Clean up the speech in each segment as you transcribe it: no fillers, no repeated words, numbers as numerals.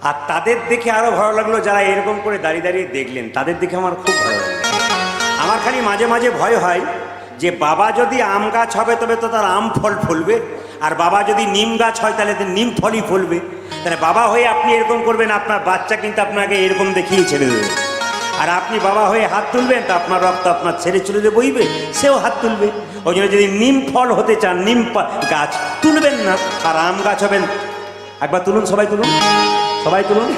আর তাদের দেখে আরো ভালো লাগলো যারা এরকম করে দাঁড়িয়ে দাঁড়িয়ে দেখলেন, তাদের দেখে আমার খুব ভালো লাগলো। আমার খালি মাঝে মাঝে ভয় হয় যে বাবা যদি আম গাছ হবে তবে তো তার আম ফল ফলবে, আর বাবা যদি নিম গাছ হয় তাহলে তো নিম ফলই ফলবে। তাহলে বাবা হয়ে আপনি এরকম করবেন, আপনার বাচ্চা কিন্তু আপনাকে এরকম দেখিয়ে ছেড়ে দেবে। আর আপনি বাবা হয়ে হাত তুলবেন তো আপনার রক্ত আপনার ছেড়ে চলে যে বইবে, সেও হাত তুলবে। ওই জন্য যদি নিম ফল হতে চান নিম গাছ তুলবেন না, আর আম গাছ হবেন। একবার তুলুন, সবাই তুলুন, সবাই তুলুন।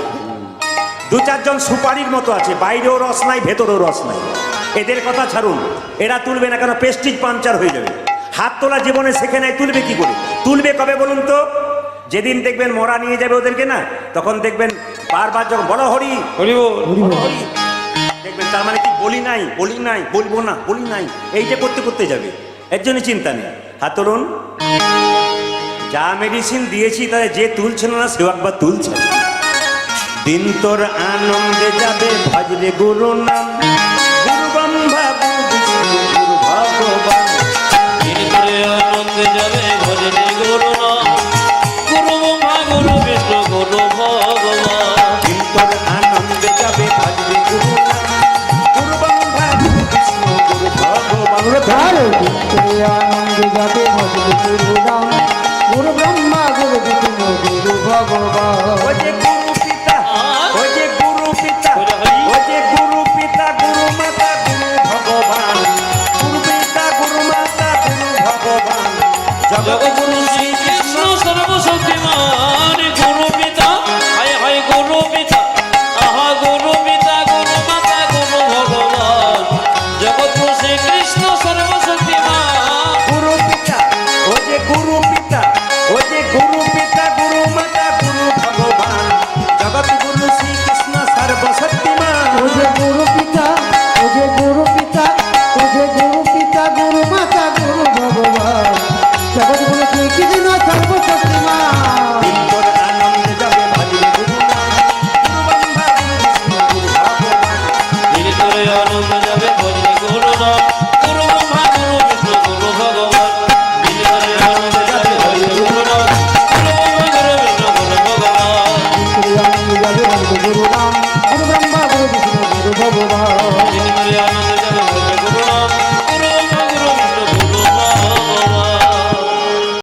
দু চারজন সুপারির মতো আছে, বাইরেও রস নাই ভেতরেও রস নাই, এদের কথা ছাড়ুন, এরা তুলবে না, কেন প্রেস্টিজ পাংচার হয়ে যাবে। হাত তোলা জীবনে শেখে নাই, তুলবে কি করে? তুলবে কবে বলুন তো? যেদিন দেখবেন মরা নিয়ে যাবে ওদেরকে না, তখন দেখবেন বারবার যখন বলো হরি হরি হরি, দেখবেন তার মানে কি বলি নাই, বলি নাই, বলবো না, বলি নাই, এইটা করতে করতে যাবে। এর জন্য চিন্তা নেই। হাত তুলুন। যা মেডিসিন দিয়েছি তাদের যে তুলছিল না সেও একবার তুলছে। দিন তোর আনন্দে যাবে ভজরে গুরু নাম,